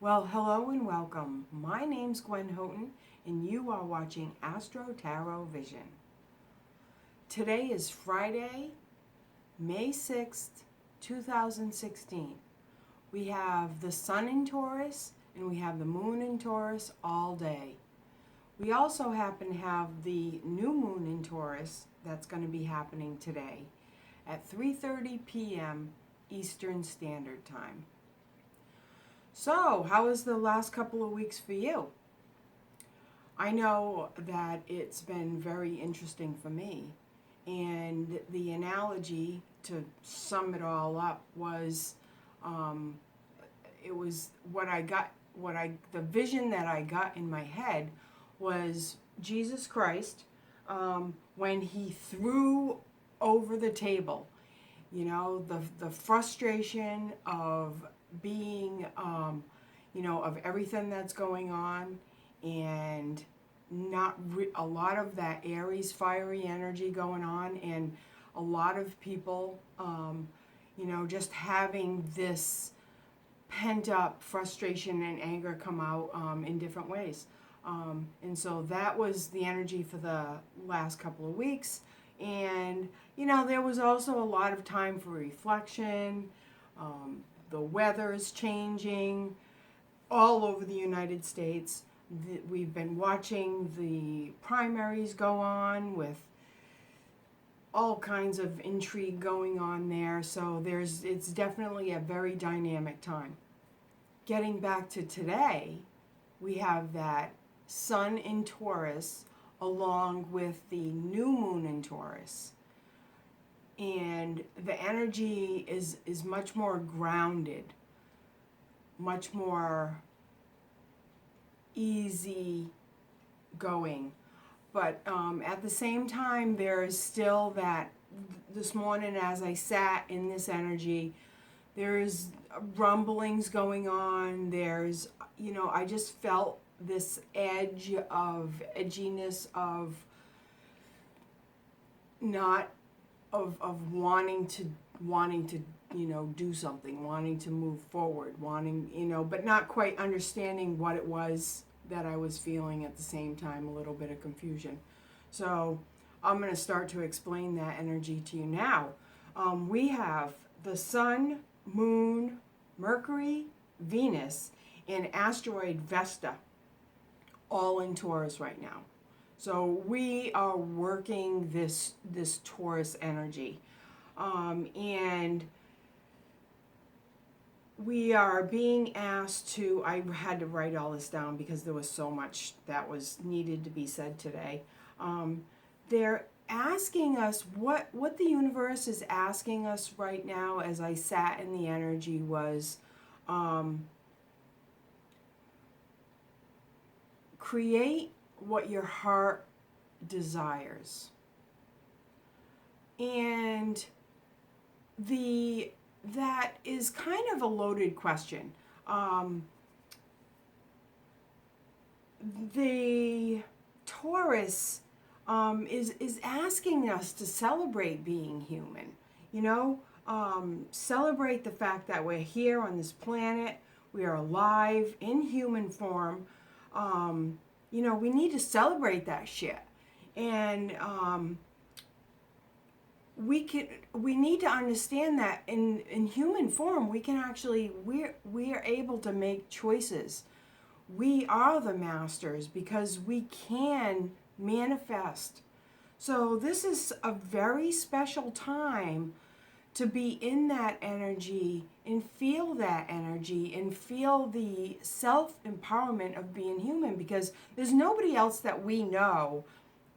Well, hello and welcome. My name's Gwen Houghton, and you are watching Astro Tarot Vision. Today is Friday, May 6th, 2016. We have the Sun in Taurus and we have the Moon in Taurus all day. We also happen to have the new Moon in Taurus that's going to be happening today at 3:30 p.m. Eastern Standard Time. So, how was the last couple of weeks for you? I know that it's been very interesting for me. And the analogy to sum it all up was, it was the vision that I got in my head was Jesus Christ when he threw over the table, the frustration of being, of everything that's going on, and a lot of that Aries fiery energy going on, and a lot of people, just having this pent up frustration and anger come out in different ways. And so that was the energy for the last couple of weeks. And, there was also a lot of time for reflection. The weather's changing all over the United States. We've been watching the primaries go on with all kinds of intrigue going on there. So it's definitely a very dynamic time. Getting back to today, we have that Sun in Taurus along with the new Moon in Taurus. And the energy is much more grounded, much more easy going. But at the same time, there's still that, this morning as I sat in this energy, there's rumblings going on. There's, I just felt this edginess of not, of wanting to, do something, wanting to move forward, but not quite understanding what it was that I was feeling at the same time, a little bit of confusion. So I'm going to start to explain that energy to you now. We have the Sun, Moon, Mercury, Venus, and asteroid Vesta all in Taurus right now. So we are working this Taurus energy. And we are being asked to, I had to write all this down because there was so much that was needed to be said today. They're asking us, what the universe is asking us right now as I sat in the energy was, create what your heart desires. And that is kind of a loaded question. The Taurus is asking us to celebrate being human, celebrate the fact that we're here on this planet, we are alive in human form. We need to celebrate that shit. And we need to understand that in human form we can actually, we are able to make choices. We are the masters because we can manifest. So this is a very special time to be in that energy and feel that energy and feel the self-empowerment of being human, because there's nobody else that we know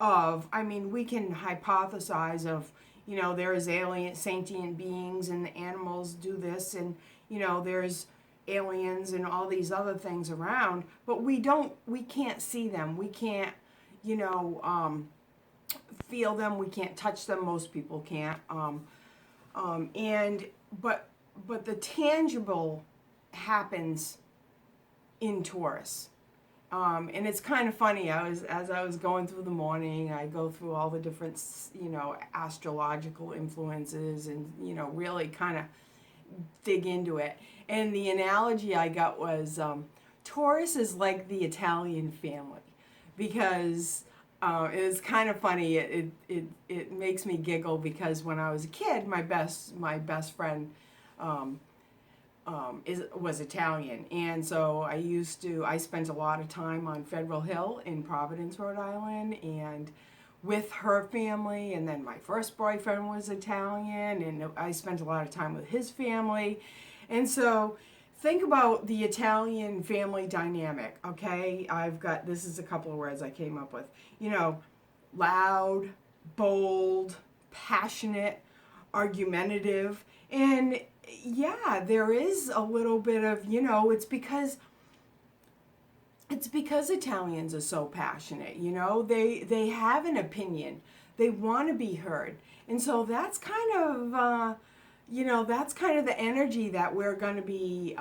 of. I mean, we can hypothesize of, there's alien sentient beings and the animals do this, and, there's aliens and all these other things around, but we can't see them. We can't, feel them. We can't touch them. Most people can't. But the tangible happens in Taurus. And it's kind of funny. As I was going through the morning, I go through all the different, astrological influences, and, really kind of dig into it. And the analogy I got was Taurus is like the Italian family, because it was kind of funny. It makes me giggle because when I was a kid, my best friend was Italian, and so I spent a lot of time on Federal Hill in Providence, Rhode Island, and with her family. And then my first boyfriend was Italian, and I spent a lot of time with his family. And so think about the Italian family dynamic, okay? This is a couple of words I came up with. Loud, bold, passionate, argumentative. And yeah, there is a little bit of, it's because Italians are so passionate, they have an opinion. They want to be heard. And so that's kind of, the energy that we're going to be,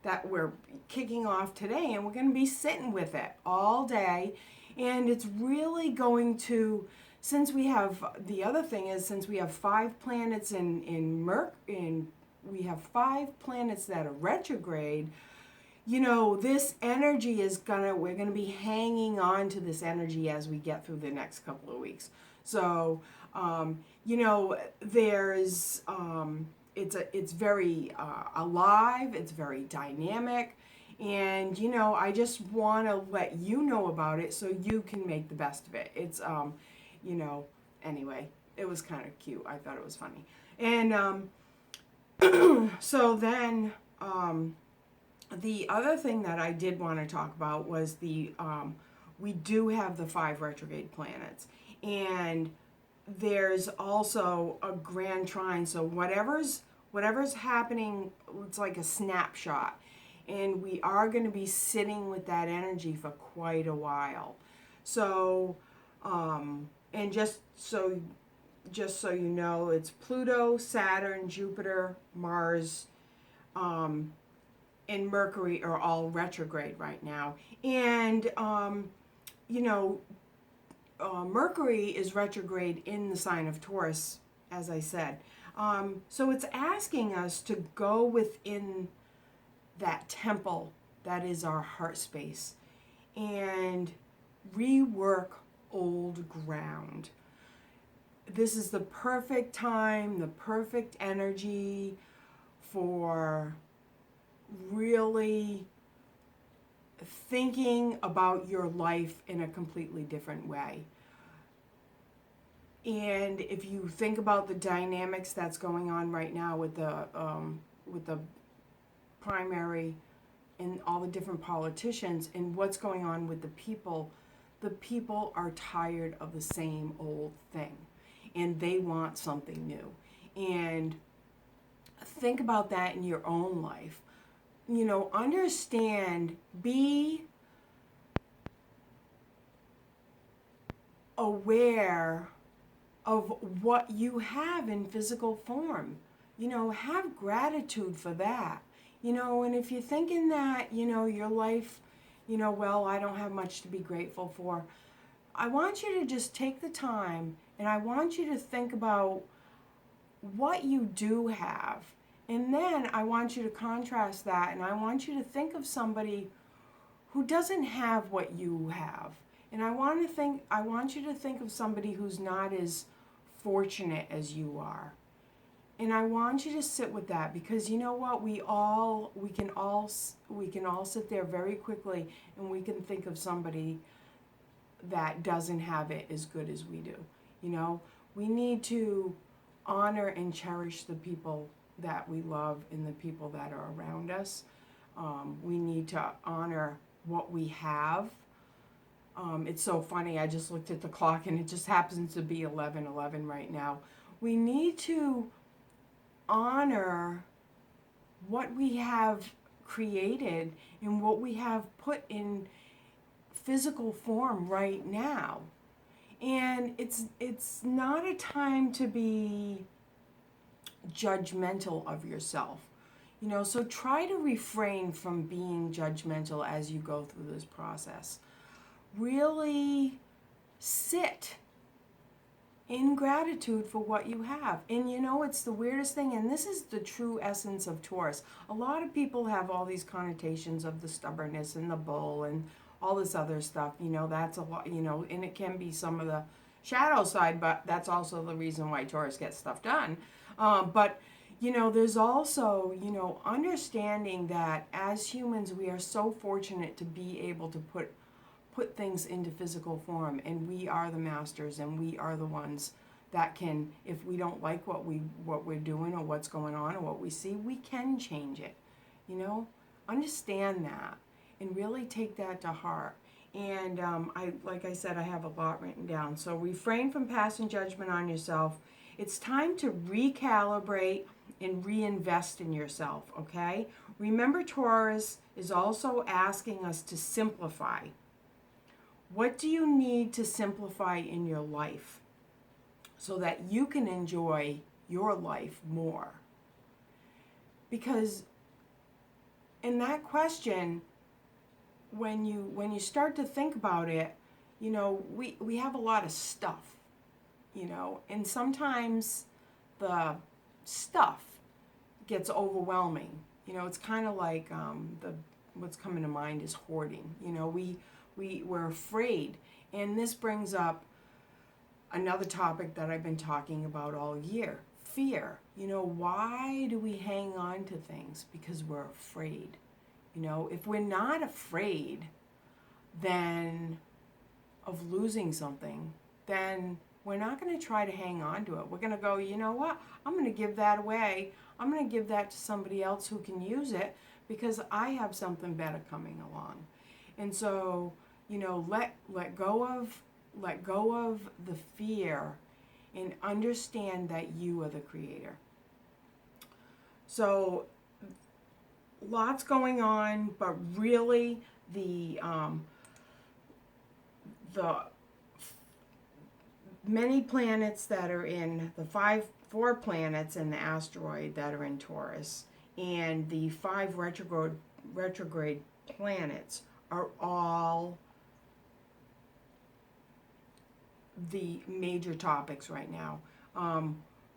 that we're kicking off today. And we're going to be sitting with it all day. And it's really going to, since we have 5 planets we have 5 planets that are retrograde, this energy we're gonna be hanging on to this energy as we get through the next couple of weeks. So, it's very alive, it's very dynamic, and, I just want to let you know about it so you can make the best of it. It's, anyway, it was kind of cute. I thought it was funny. And, so then, the other thing that I did want to talk about was we do have the 5 retrograde planets, and there's also a grand trine. So whatever's happening, it's like a snapshot, and we are going to be sitting with that energy for quite a while. So, and just so you know, it's Pluto, Saturn, Jupiter, Mars, and Mercury are all retrograde right now. And, Mercury is retrograde in the sign of Taurus, as I said. So it's asking us to go within that temple that is our heart space and rework old ground. This is the perfect time, the perfect energy for really thinking about your life in a completely different way. And if you think about the dynamics that's going on right now with the primary and all the different politicians and what's going on with the people are tired of the same old thing, and they want something new. And think about that in your own life. Understand, be aware of what you have in physical form. Have gratitude for that. And if you're thinking that, your life, well, I don't have much to be grateful for, I want you to just take the time and I want you to think about what you do have. And then I want you to contrast that, and I want you to think of somebody who doesn't have what you have. And I want you to think of somebody who's not as fortunate as you are. And I want you to sit with that, because you know what, we can all sit there very quickly and we can think of somebody that doesn't have it as good as we do. We need to honor and cherish the people that we love and the people that are around us. We need to honor what we have. It's so funny, I just looked at the clock and it just happens to be 11:11 right now. We need to honor what we have created and what we have put in physical form right now. And it's not a time to be judgmental of yourself. So try to refrain from being judgmental as you go through this process. Really sit in gratitude for what you have. And you know, it's the weirdest thing, and this is the true essence of Taurus. A lot of people have all these connotations of the stubbornness and the bull and all this other stuff. You know, that's a lot, you know, and it can be some of the shadow side, but that's also the reason why Taurus gets stuff done. But you know, there's also, you know, understanding that as humans, we are so fortunate to be able to put things into physical form, and we are the masters, and we are the ones that can, if we don't like what we're doing or what's going on or what we see, we can change it. You know, understand that and really take that to heart. And like I said, I have a lot written down. So refrain from passing judgment on yourself. It's time to recalibrate and reinvest in yourself, okay? Remember, Taurus is also asking us to simplify. What do you need to simplify in your life so that you can enjoy your life more? Because in that question, when you start to think about it, you know, we have a lot of stuff, you know, and sometimes the stuff gets overwhelming. You know, it's kind of like what's coming to mind is hoarding. You know, we're afraid, and this brings up another topic that I've been talking about all year: fear. You know, why do we hang on to things? Because we're afraid. You know, if we're not afraid then of losing something, then we're not going to try to hang on to it. We're going to go, you know what, I'm going to give that away. I'm going to give that to somebody else who can use it because I have something better coming along. And so, you know, let go of the fear and understand that you are the creator. So lots going on, but really the many planets that are in the four planets in the asteroid that are in Taurus, and the 5 retrograde planets are all the major topics right now.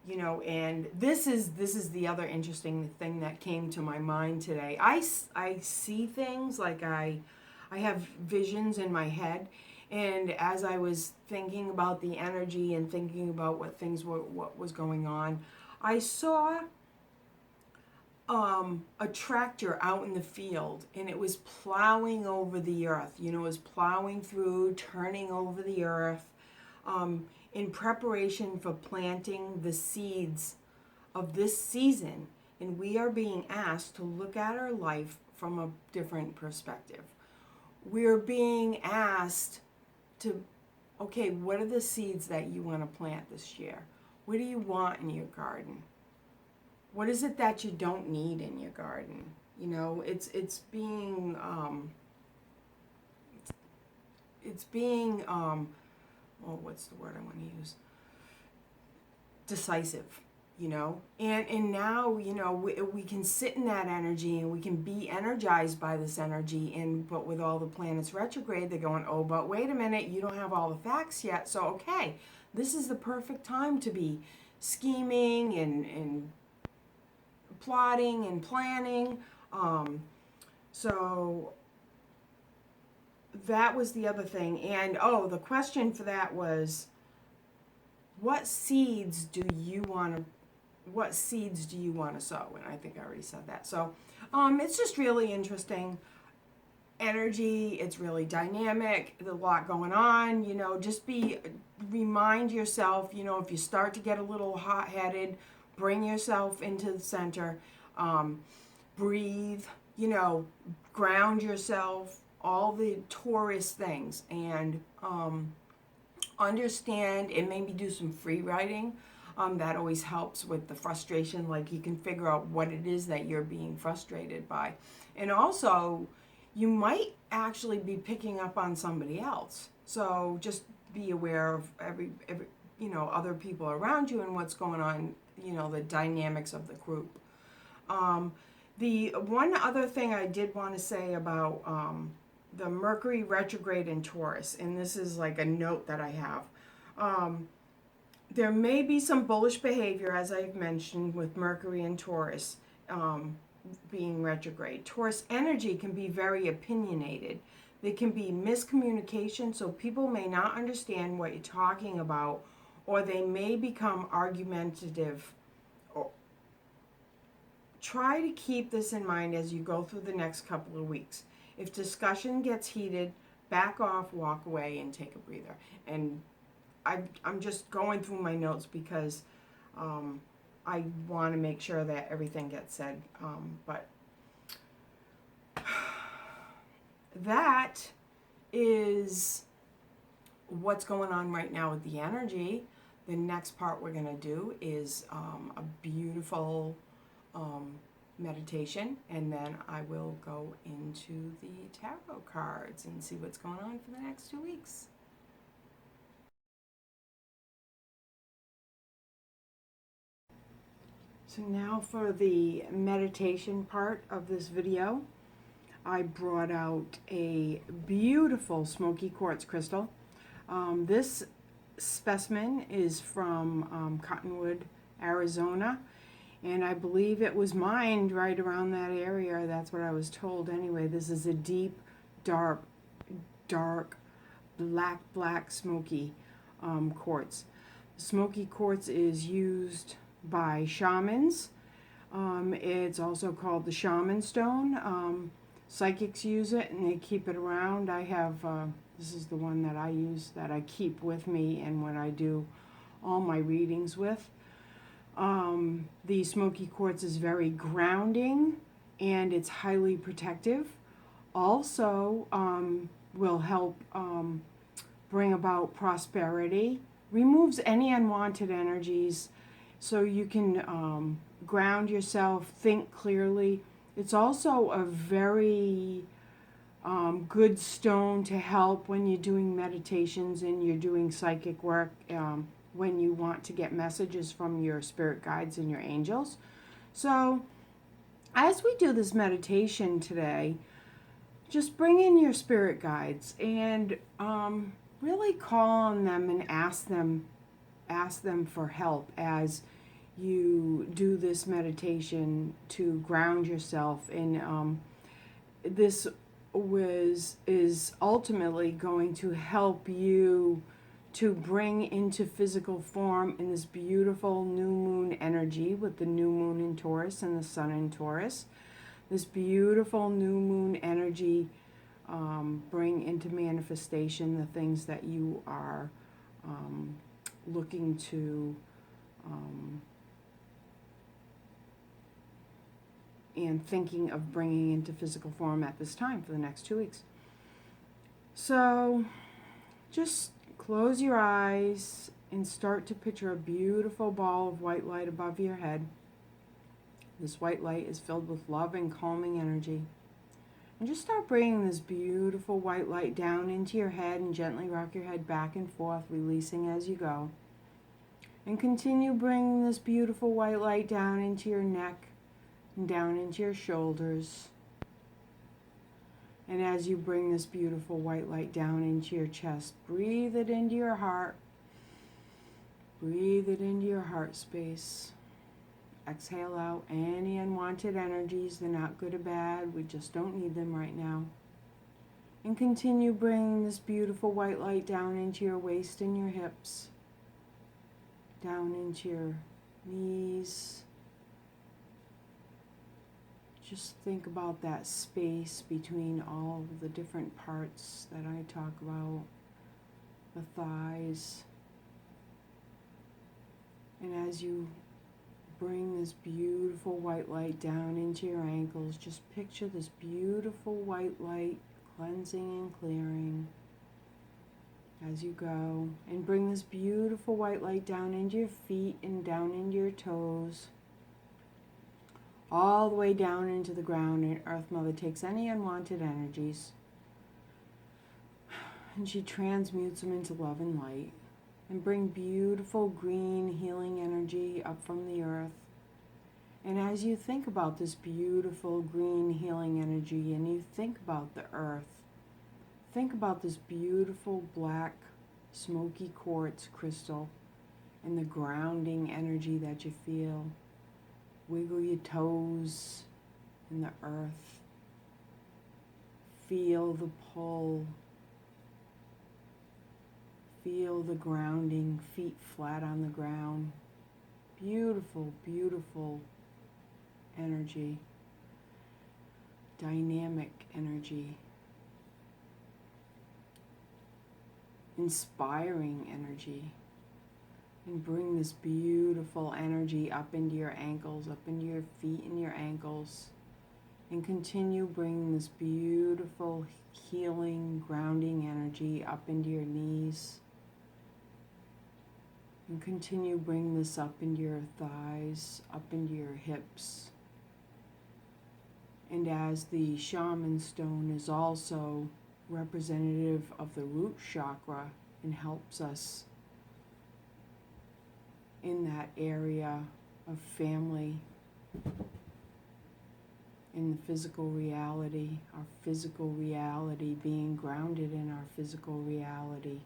You know, and this is the other interesting thing that came to my mind today. I see things like I have visions in my head, and as I was thinking about the energy and thinking about what was going on, I saw a tractor out in the field, and it was plowing over the earth. You know, it was plowing through, turning over the earth, in preparation for planting the seeds of this season. And we are being asked to look at our life from a different perspective. We're being asked to, okay, what are the seeds that you want to plant this year? What do you want in your garden? What is it that you don't need in your garden? You know, it's being what's the word I want to use? Decisive, you know? And now, you know, we can sit in that energy and we can be energized by this energy, but with all the planets retrograde, they're going, oh, but wait a minute, you don't have all the facts yet. So, okay, this is the perfect time to be scheming and plotting and planning. So that was the other thing. And the question for that was, what seeds do you want to sow? And I think I already said that. So it's just really interesting energy. It's really dynamic. There's a lot going on. You know, just remind yourself, you know, if you start to get a little hot-headed, bring yourself into the center, breathe, you know, ground yourself, all the Taurus things, and understand, and maybe do some free writing. That always helps with the frustration. Like, you can figure out what it is that you're being frustrated by. And also, you might actually be picking up on somebody else. So just be aware of every you know, other people around you and what's going on, you know, the dynamics of the group. The one other thing I did want to say about the Mercury retrograde in Taurus, and this is like a note that I have. there may be some bullish behavior, as I've mentioned, with Mercury and Taurus being retrograde. Taurus energy can be very opinionated. There can be miscommunication, so people may not understand what you're talking about, or they may become argumentative. Try to keep this in mind as you go through the next couple of weeks. If discussion gets heated, back off, walk away, and take a breather. And I'm just going through my notes because I want to make sure that everything gets said. But that is what's going on right now with the energy. The next part we're going to do is a beautiful meditation, and then I will go into the tarot cards and see what's going on for the next 2 weeks. So now for the meditation part of this video, I brought out a beautiful smoky quartz crystal. This specimen is from Cottonwood, Arizona. And I believe it was mined right around that area. That's what I was told anyway. This is a deep, dark, black smoky quartz. Smoky quartz is used by shamans. It's also called the shaman stone. Psychics use it and they keep it around. I have, this is the one that I use, that I keep with me and when I do all my readings with. The smoky quartz is very grounding and it's highly protective. Also will help bring about prosperity, removes any unwanted energies so you can ground yourself, think clearly. It's also a very good stone to help when you're doing meditations and you're doing psychic work. When you want to get messages from your spirit guides and your angels. So as we do this meditation today, just bring in your spirit guides and really call on them and ask them for help as you do this meditation to ground yourself. And this is ultimately going to help you to bring into physical form in this beautiful new moon energy with the new moon in Taurus and the sun in Taurus. This beautiful new moon energy bring into manifestation the things that you are looking to and thinking of bringing into physical form at this time for the next 2 weeks. So just close your eyes and start to picture a beautiful ball of white light above your head. This white light is filled with love and calming energy. And just start bringing this beautiful white light down into your head and gently rock your head back and forth, releasing as you go. And continue bringing this beautiful white light down into your neck and down into your shoulders. And as you bring this beautiful white light down into your chest, breathe it into your heart. Breathe it into your heart space. Exhale out any unwanted energies. They're not good or bad. We just don't need them right now. And continue bringing this beautiful white light down into your waist and your hips. Down into your knees. Just think about that space between all the different parts that I talk about, the thighs. And as you bring this beautiful white light down into your ankles, just picture this beautiful white light cleansing and clearing as you go. And bring this beautiful white light down into your feet and down into your toes. All the way down into the ground, and Earth Mother takes any unwanted energies and she transmutes them into love and light. And bring beautiful green healing energy up from the earth. And as you think about this beautiful green healing energy and you think about the earth, think about this beautiful black smoky quartz crystal and the grounding energy that you feel. Wiggle your toes in the earth. Feel the pull. Feel the grounding, feet flat on the ground. Beautiful, beautiful energy. Dynamic energy. Inspiring energy. And bring this beautiful energy up into your ankles, up into your feet and your ankles. And continue bringing this beautiful healing, grounding energy up into your knees. And continue bringing this up into your thighs, up into your hips. And as the shaman stone is also representative of the root chakra and helps us in that area of family, in the physical reality, our physical reality, being grounded in our physical reality,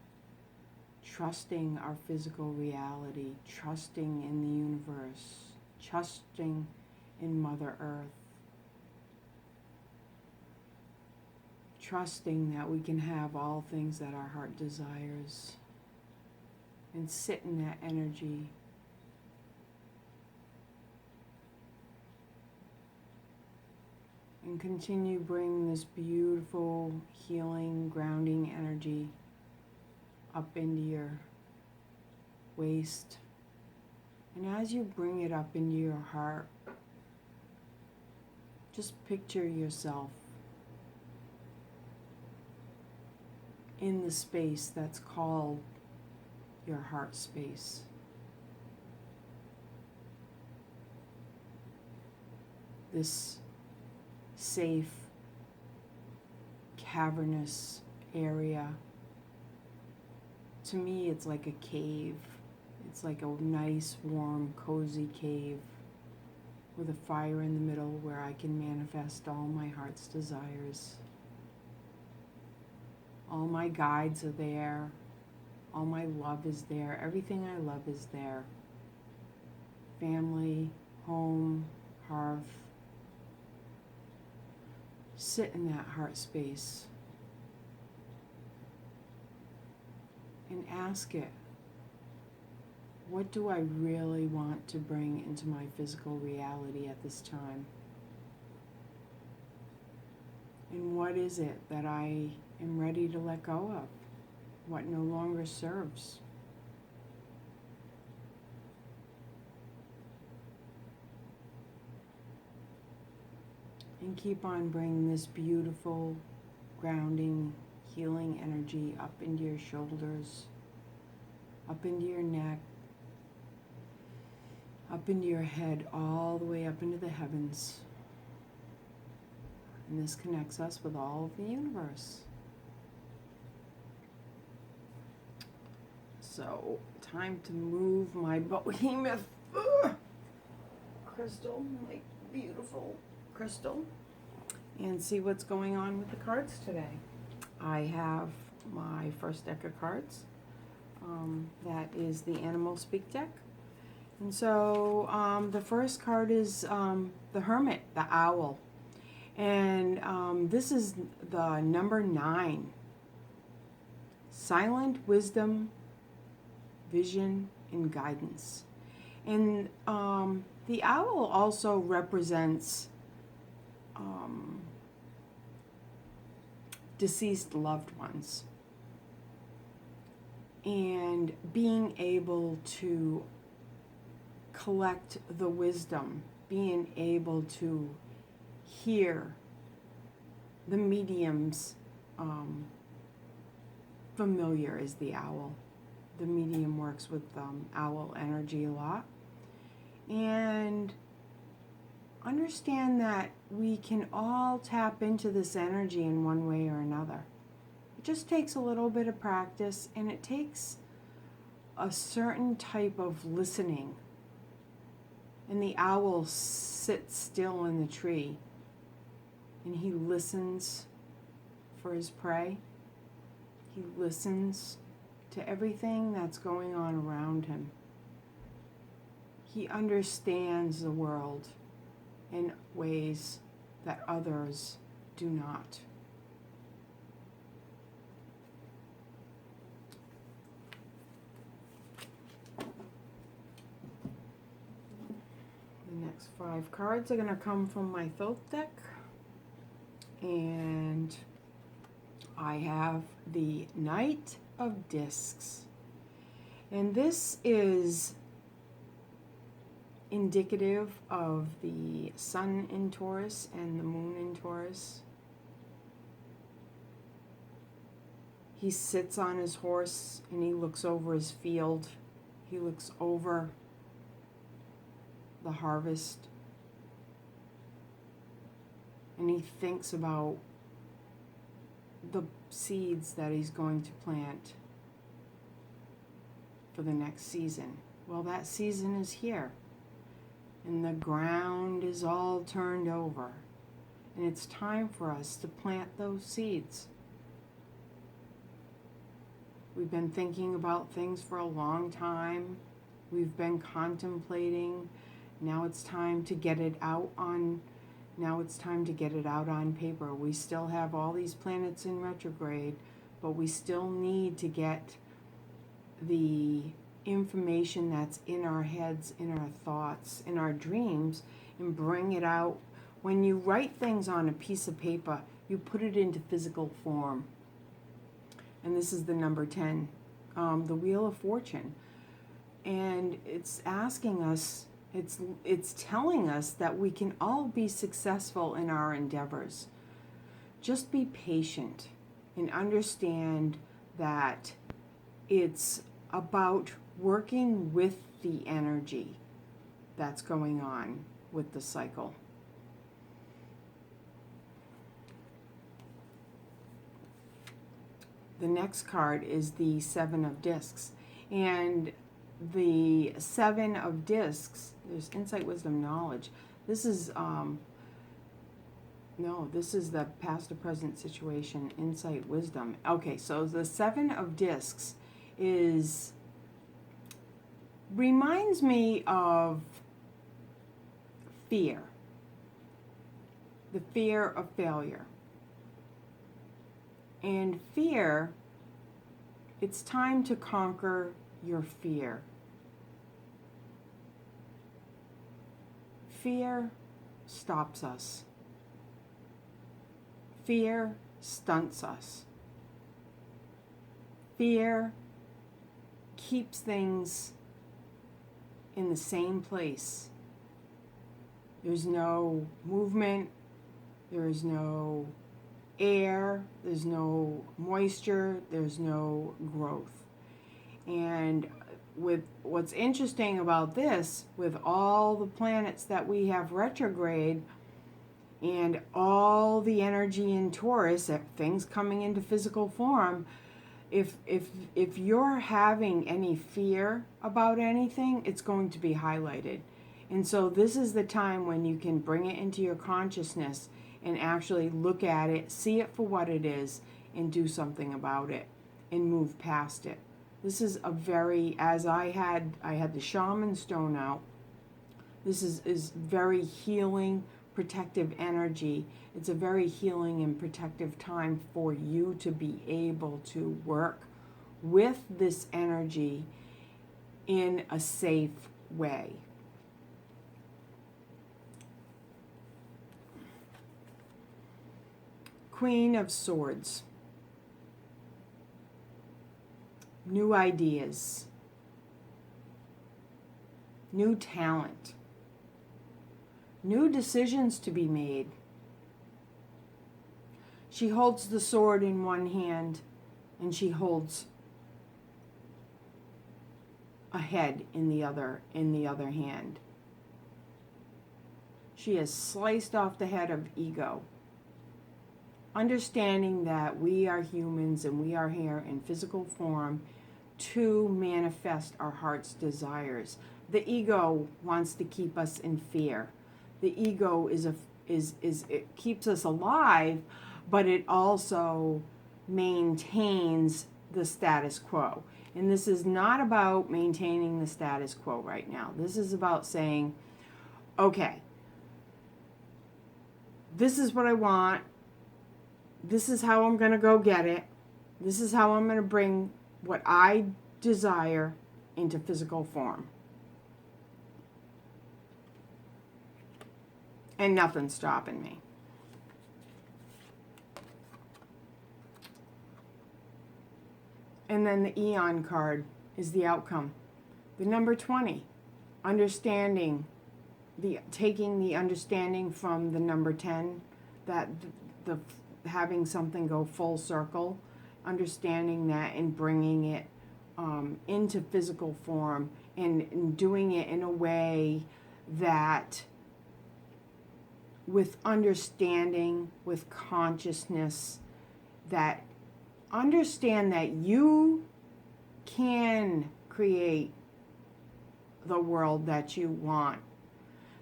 trusting our physical reality, trusting in the universe, trusting in Mother Earth, trusting that we can have all things that our heart desires, and sit in that energy. And continue bringing this beautiful, healing, grounding energy up into your waist. And as you bring it up into your heart, just picture yourself in the space that's called your heart space. This safe, cavernous area. To me, it's like a cave. It's like a nice, warm, cozy cave with a fire in the middle where I can manifest all my heart's desires. All my guides are there. All my love is there. Everything I love is there. Family, home, hearth. Sit in that heart space and ask it, what do I really want to bring into my physical reality at this time? And what is it that I am ready to let go of? What no longer serves? And keep on bringing this beautiful, grounding, healing energy up into your shoulders, up into your neck, up into your head, all the way up into the heavens. And this connects us with all of the universe. So, time to move my behemoth crystal, my beautiful crystal, and see what's going on with the cards today. I have my first deck of cards. That is the Animal Speak deck. And so the first card is the Hermit, the Owl. And this is the number 9. Silent wisdom, vision, and guidance. And the owl also represents deceased loved ones. And being able to collect the wisdom, being able to hear the medium's familiar is the owl. The medium works with owl energy a lot. And understand that we can all tap into this energy in one way or another. It just takes a little bit of practice, and it takes a certain type of listening. And the owl sits still in the tree, and he listens for his prey. He listens to everything that's going on around him. He understands the world in ways that others do not. The next 5 cards are going to come from my Thoth deck. And I have the Knight of Discs. And this is indicative of the Sun in Taurus and the Moon in Taurus. He sits on his horse and he looks over his field. He looks over the harvest. And he thinks about the seeds that he's going to plant for the next season. Well, that season is here. And the ground is all turned over. And it's time for us to plant those seeds. We've been thinking about things for a long time. We've been contemplating. Now it's time to get it out on paper. We still have all these planets in retrograde, but we still need to get the information that's in our heads, in our thoughts, in our dreams, and bring it out. When you write things on a piece of paper, you put it into physical form. And this is the number 10, the Wheel of Fortune. And it's asking us, it's telling us that we can all be successful in our endeavors. Just be patient and understand that it's about working with the energy that's going on with the cycle. The next card is the 7 of Discs. And the 7 of Discs, there's insight, wisdom, knowledge. This is, this is the past to present situation, insight, wisdom. Okay, so the 7 of Discs reminds me of fear. The fear of failure. And fear, it's time to conquer your fear. Fear stops us. Fear stunts us. Fear keeps things in the same place. There's no movement, there is no air, there's no moisture, there's no growth. And with what's interesting about this, with all the planets that we have retrograde and all the energy in Taurus, things coming into physical form, if you're having any fear about anything, it's going to be highlighted. And so this is the time when you can bring it into your consciousness and actually look at it, see it for what it is, and do something about it and move past it. This is a very, as I had the shaman stone out, this is very healing, protective energy. It's a very healing and protective time for you to be able to work with this energy in a safe way. Queen of Swords. New ideas. New talent. New decisions to be made. She holds the sword in one hand and she holds a head in the other hand. She has sliced off the head of ego. Understanding that we are humans and we are here in physical form to manifest our heart's desires. The ego wants to keep us in fear. The ego it keeps us alive, but it also maintains the status quo. And this is not about maintaining the status quo right now. This is about saying, okay, this is what I want. This is how I'm going to go get it. This is how I'm going to bring what I desire into physical form. And nothing's stopping me. And then the Eon card is the outcome. The number 20, understanding, taking the understanding from the number 10, that the having something go full circle, understanding that and bringing it into physical form, and doing it in a way that with understanding, with consciousness, that understand that you can create the world that you want.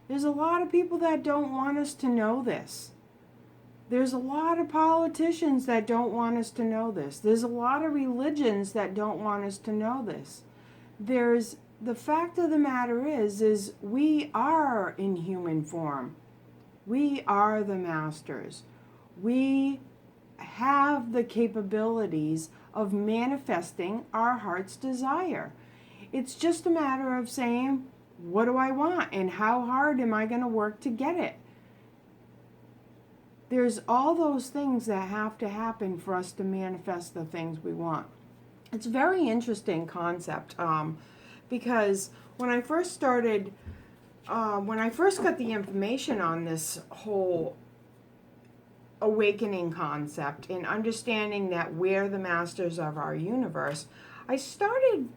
There's a lot of people that don't want us to know this. There's a lot of politicians that don't want us to know this. There's a lot of religions that don't want us to know this. The fact of the matter is we are in human form. We are the masters. We have the capabilities of manifesting our heart's desire. It's just a matter of saying, what do I want and how hard am I going to work to get it? There's all those things that have to happen for us to manifest the things we want. It's a very interesting concept because when I first got the information on this whole awakening concept and understanding that we're the masters of our universe, I started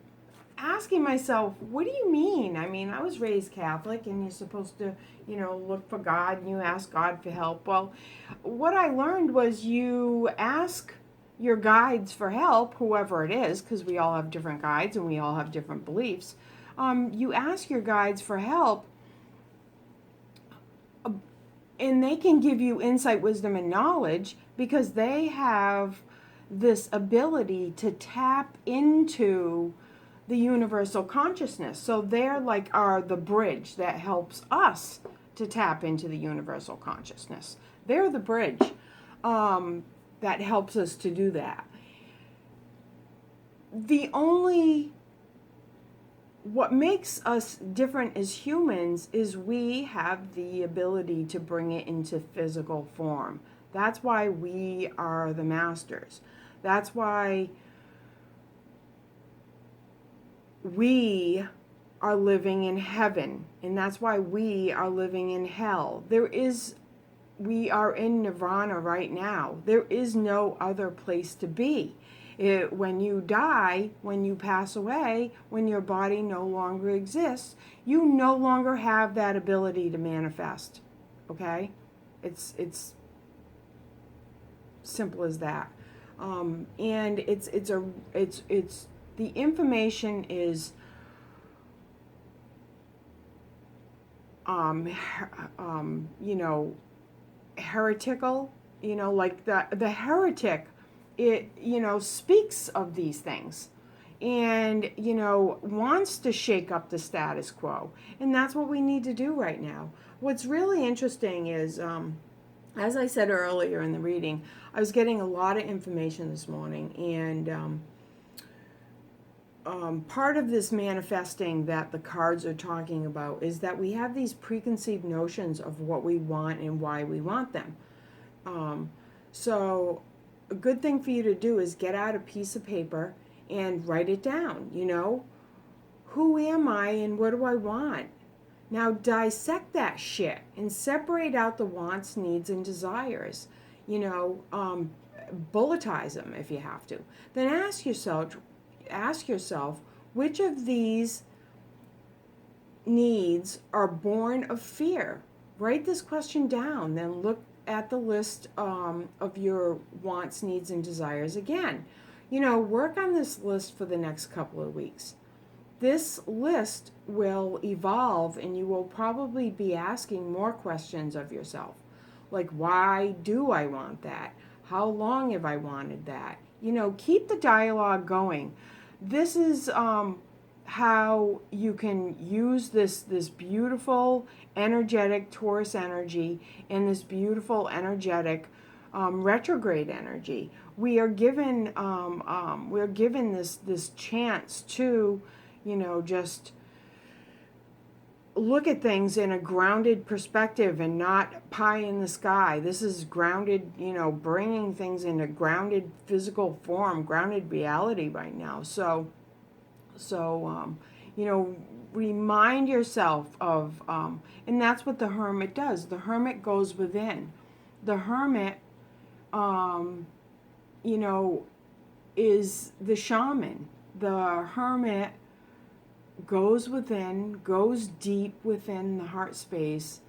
asking myself, what do you mean? I mean, I was raised Catholic and you're supposed to, look for God and you ask God for help. Well, what I learned was you ask your guides for help, whoever it is, because we all have different guides and we all have different beliefs. You ask your guides for help, and they can give you insight, wisdom, and knowledge because they have this ability to tap into the universal consciousness. So they're are the bridge that helps us to tap into the universal consciousness. They're the bridge that helps us to do that. What makes us different as humans is we have the ability to bring it into physical form. That's why we are the masters. That's why we are living in heaven, and that's why we are living in hell. We are in nirvana right now. There is no other place to be. When you die, when you pass away, when your body no longer exists, you no longer have that ability to manifest. Okay? It's simple as that. And the information is heretical, like the heretic, it, speaks of these things and, wants to shake up the status quo. And that's what we need to do right now. What's really interesting is, as I said earlier in the reading, I was getting a lot of information this morning, and part of this manifesting that the cards are talking about is that we have these preconceived notions of what we want and why we want them. So a good thing for you to do is get out a piece of paper and write it down. Who am I and what do I want? Now dissect that shit and separate out the wants, needs, and desires. Bulletize them if you have to. Then ask yourself, which of these needs are born of fear? Write this question down, then look at the list of your wants, needs, and desires again. Work on this list for the next couple of weeks. This list will evolve, and you will probably be asking more questions of yourself. Like, why do I want that? How long have I wanted that? Keep the dialogue going. this is how you can use this beautiful energetic Taurus energy and this beautiful energetic retrograde energy. We are given this chance to, just look at things in a grounded perspective and not pie in the sky. This is grounded, bringing things into grounded physical form, grounded reality right now. So remind yourself of, and that's what the hermit does. The hermit goes within. The hermit, is the shaman. The hermit goes within, goes deep within the heart space,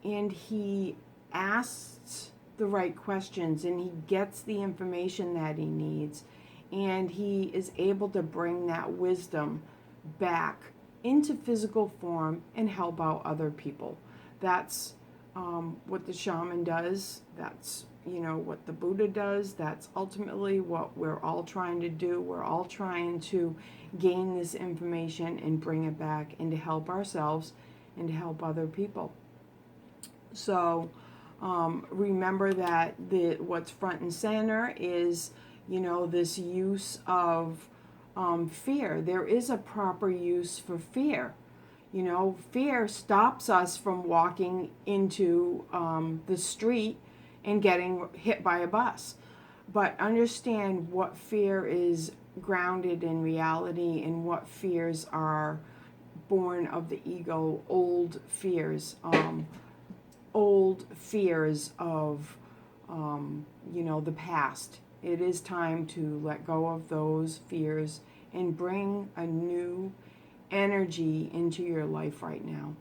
and he asks the right questions, and he gets the information that he needs, and he is able to bring that wisdom back into physical form and help out other people. That's what the shaman does. That's what the Buddha does. That's ultimately what we're all trying to do. We're all trying to gain this information and bring it back and to help ourselves and to help other people. So remember that what's front and center is, this use of fear. There is a proper use for fear. Fear stops us from walking into the street and getting hit by a bus. But understand what fear is grounded in reality and what fears are born of the ego, old fears of, the past. It is time to let go of those fears and bring a new energy into your life right now.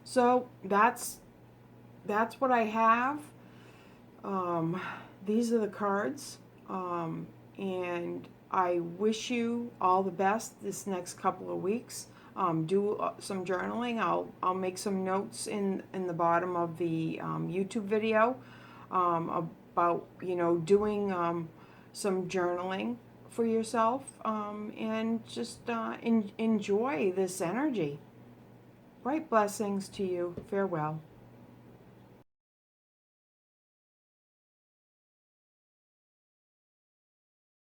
So that's what I have. These are the cards, and I wish you all the best this next couple of weeks. Do some journaling. I'll make some notes in the bottom of the YouTube video about doing some journaling for yourself, and just enjoy this energy. Bright blessings to you. Farewell.